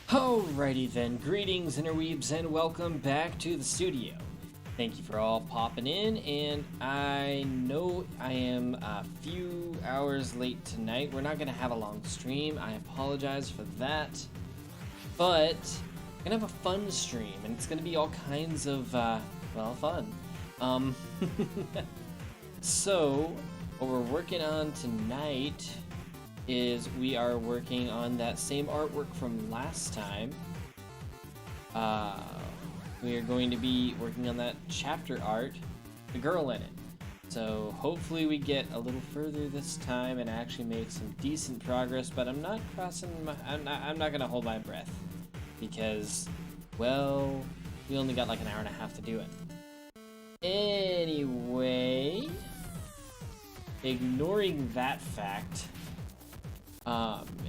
Alrighty then, greetings interweebs and welcome back to the studio. Thank you for all popping in, and I know I am a few hours late tonight. We're not going to have a long stream, I apologize for that, but we're going to have a fun stream, and it's going to be all kinds of, well, fun. So, what we're working on tonight is we are working on that same artwork from last time. We are going to be working on that chapter art, the girl in it. So hopefully we get a little further this time and actually make some decent progress, but I'm not gonna hold my breath because, well, we only got like an hour and a half to do it. Anyway, ignoring that fact,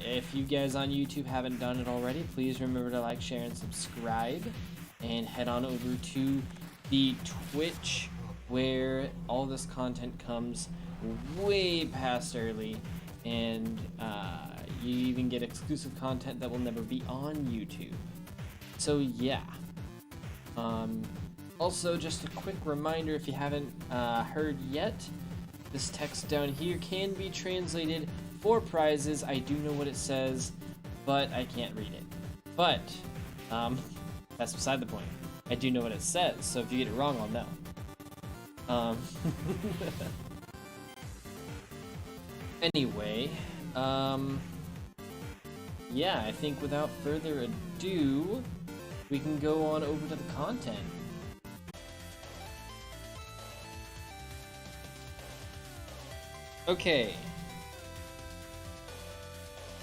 if you guys on YouTube haven't done it already, please remember to like, share, and subscribe, and head on over to the Twitch where all this content comes way past early, and you even get exclusive content that will never be on YouTube. So yeah. Also, just a quick reminder, if you haven't heard yet, this text down here can be translated for prizes. I do know what it says, but I can't read it. But that's beside the point. I do know what it says, so if you get it wrong, I'll know. Anyway, yeah, I think without further ado, we can go on over to the content. Okay.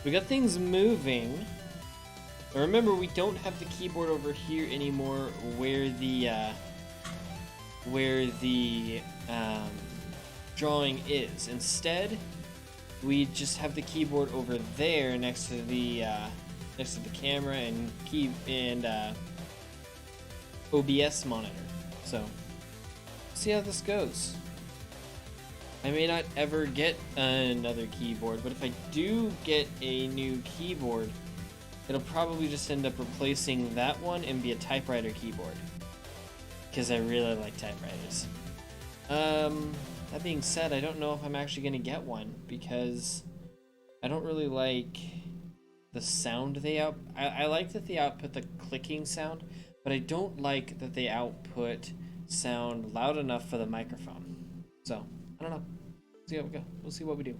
We got things moving. Remember, we don't have the keyboard over here anymore where the drawing is. Instead, we just have the keyboard over there next to the camera and OBS monitor. So, see how this goes. I may not ever get another keyboard, but if I do get a new keyboard, it'll probably just end up replacing that one and be a typewriter keyboard, because I really like typewriters. That being said, I don't know if I'm actually going to get one, because I don't really like the sound they output. I like that they output the clicking sound, but I don't like that they output sound loud enough for the microphone. So, I don't know. See how we go. We'll see what we do.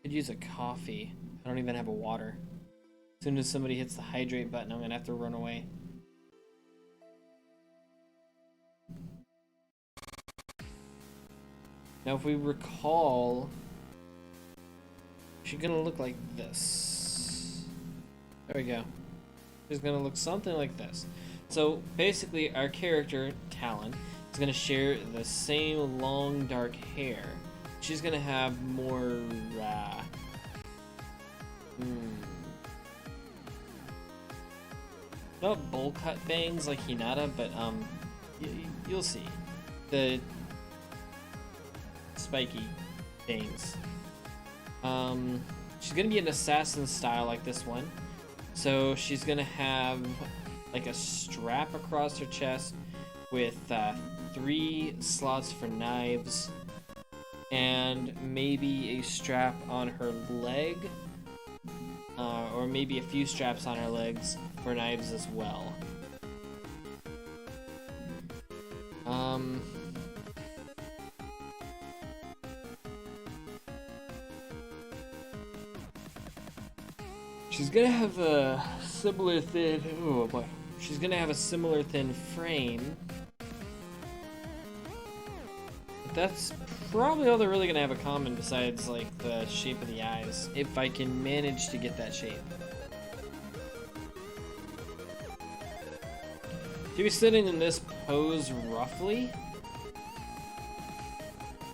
Could use a coffee. I don't even have a water. As soon as somebody hits the hydrate button, I'm gonna have to run away. Now, if we recall, she's gonna look like this. There we go. She's gonna look something like this. So basically, our character, Talon, is going to share the same long dark hair. She's going to have more, not bowl cut bangs like Hinata, but you'll see. The spiky bangs. She's going to be an assassin style like this one. So she's going to have like a strap across her chest with 3 slots for knives, and maybe a strap on her leg, or maybe a few straps on her legs for knives as well. She's gonna have a similar thin, oh boy. She's gonna have a similar thin frame. But that's probably all they're really gonna have in common besides like the shape of the eyes, if I can manage to get that shape. She was sitting in this pose roughly,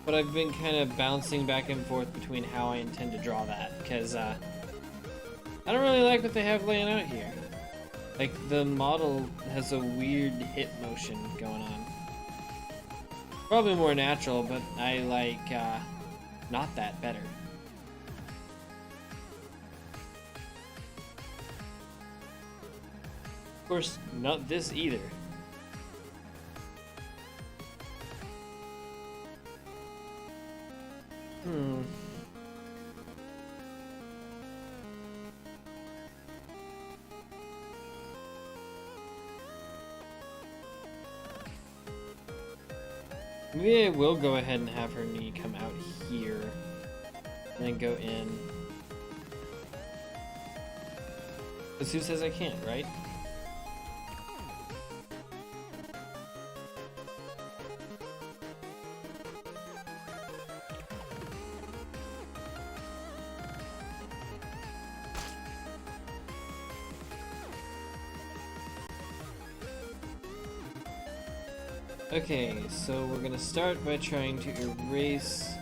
but I've been kind of bouncing back and forth between how I intend to draw that, because I don't really like what they have laying out here. Like, the model has a weird hip motion going on. Probably more natural, but I like not that better. Of course, not this either. Maybe I will go ahead and have her knee come out here and then go in. Because who says I can't, right? Okay, so we're gonna start by trying to erase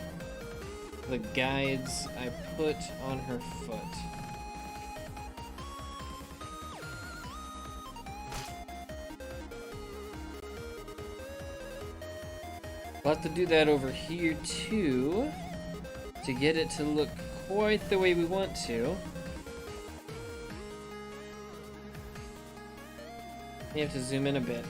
the guides I put on her foot. We'll have to do that over here too, to get it to look quite the way we want to. You have to zoom in a bit.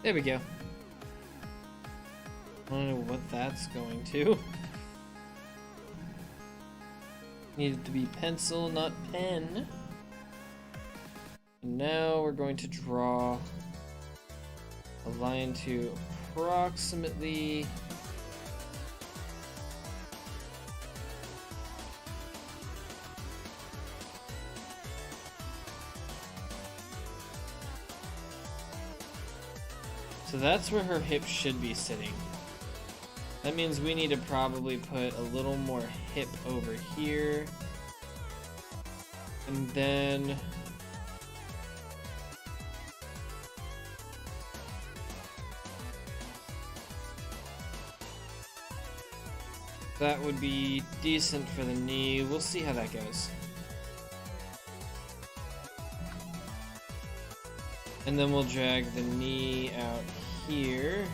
There we go. I don't know what that's going to. Needed to be pencil, not pen. And now we're going to draw a line to approximately so that's where her hip should be sitting. That means we need to probably put a little more hip over here. And then that would be decent for the knee. We'll see how that goes. And then we'll drag the knee out here.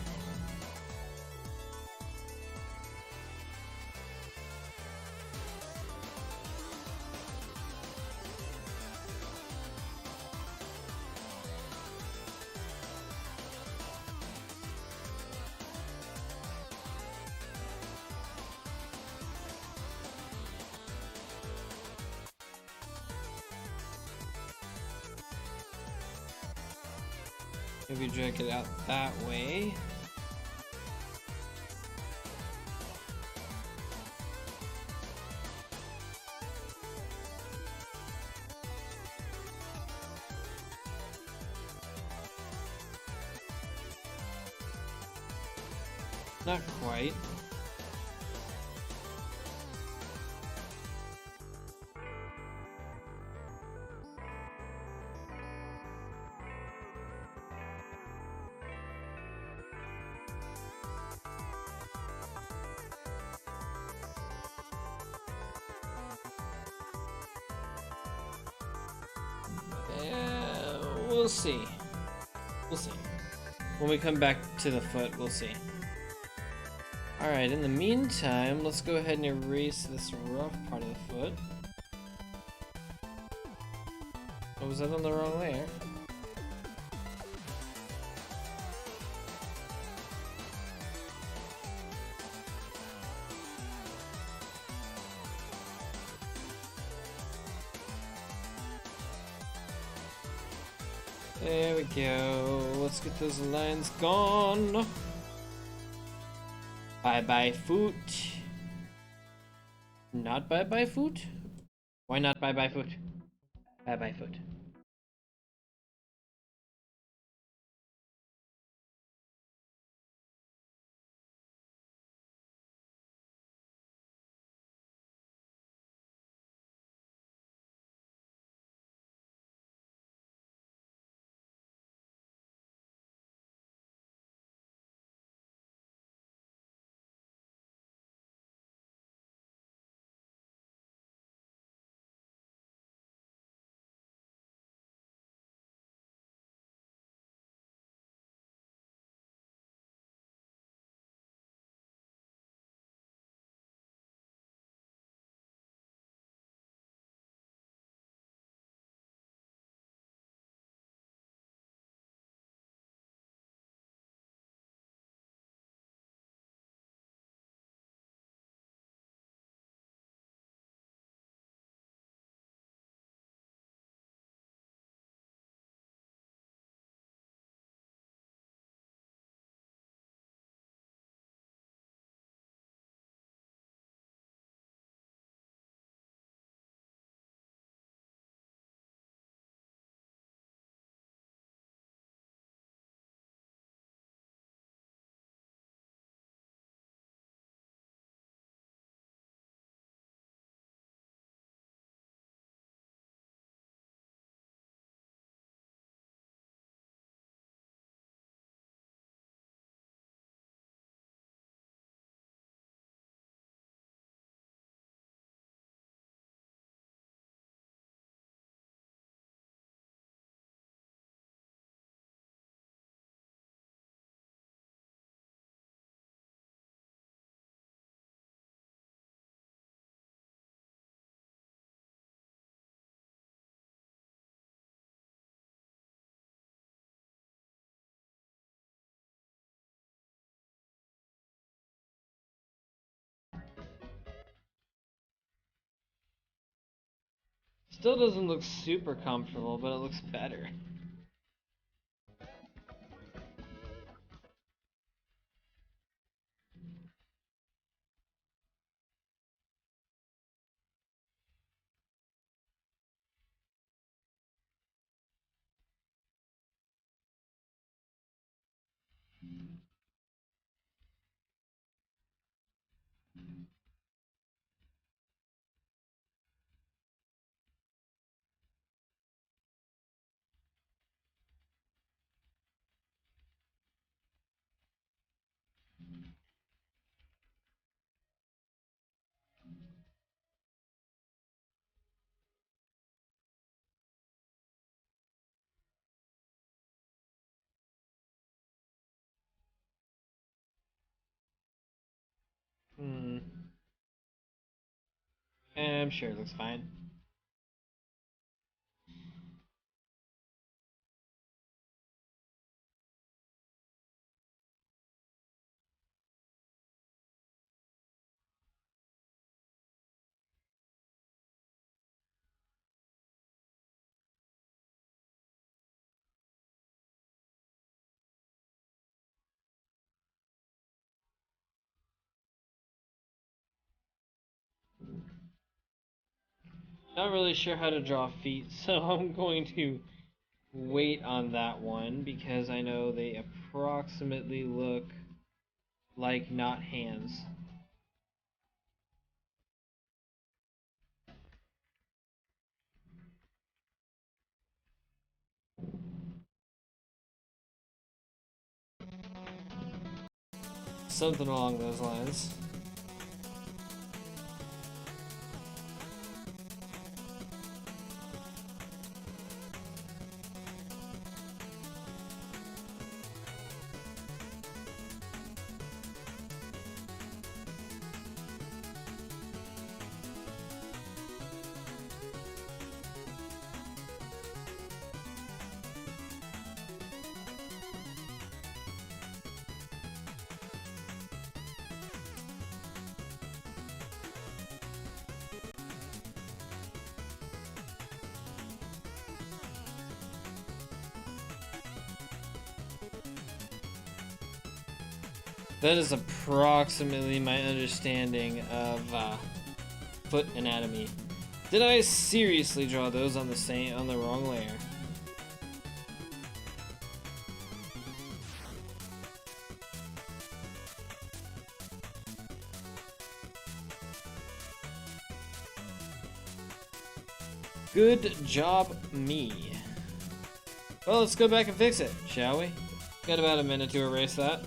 Maybe drag it out that way. Not quite. We'll see. We'll see. When we come back to the foot, we'll see. Alright, in the meantime, let's go ahead and erase this rough part of the foot. Oh, was that on the wrong layer? There we go. Let's get those lines gone. Bye-bye foot. Not bye-bye foot? Why not bye-bye foot? Bye-bye foot. Still doesn't look super comfortable, but it looks better. Hmm. I'm sure it looks fine. Not really sure how to draw feet, so I'm going to wait on that one because I know they approximately look like not hands. Something along those lines. That is approximately my understanding of foot anatomy. Did I seriously draw those on the wrong layer? Good job, me. Well, let's go back and fix it, shall we? Got about a minute to erase that.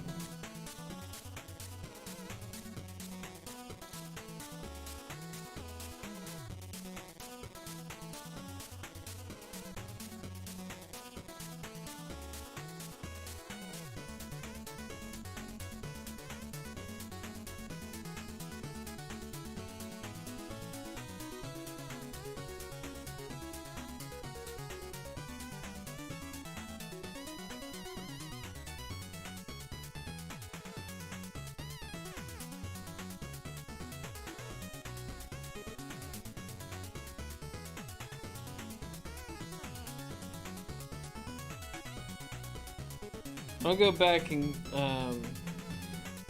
I'll go back and,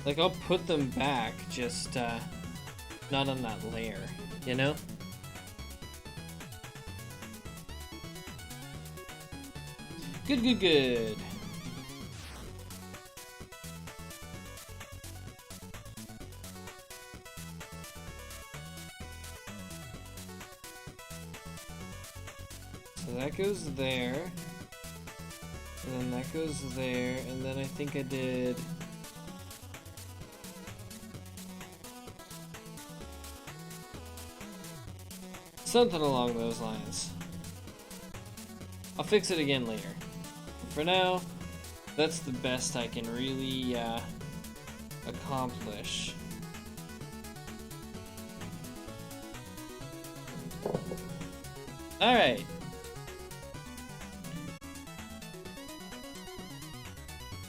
like, I'll put them back, just, not on that layer, you know? Good, good, good. So that goes there. And then that goes there, and then I think I did... something along those lines. I'll fix it again later. For now, that's the best I can really accomplish. Alright.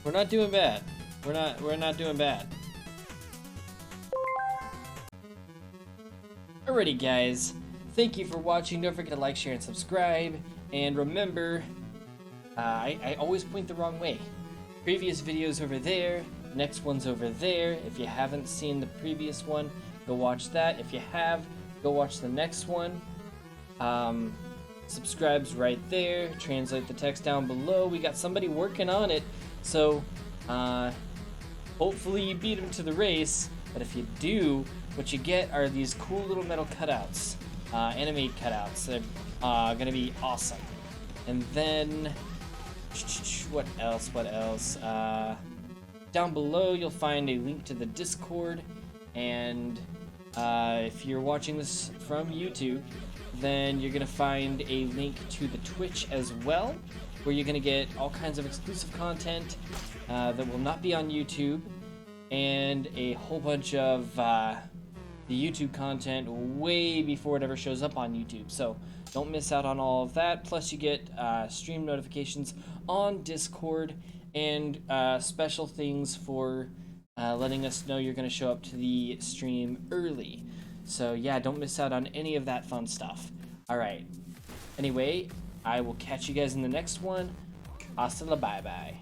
We're not doing bad. We're not doing bad. Alrighty guys. Thank you for watching. Don't forget to like, share, and subscribe. And remember, I always point the wrong way. Previous videos over there, next one's over there. If you haven't seen the previous one, go watch that. If you have, go watch the next one. Subscribe's right there. Translate the text down below. We got somebody working on it, so hopefully you beat him to the race. But if you do, what you get are these cool little metal cutouts, animate cutouts. They're gonna be awesome. And then what else? Down below you'll find a link to the Discord, and if you're watching this from YouTube, then you're gonna find a link to the Twitch as well, where you're gonna get all kinds of exclusive content that will not be on YouTube, and a whole bunch of the YouTube content way before it ever shows up on YouTube. So don't miss out on all of that. Plus you get stream notifications on Discord and special things for letting us know you're going to show up to the stream early. So yeah, don't miss out on any of that fun stuff. Alright, anyway, I will catch you guys in the next one. Hasta la bye-bye.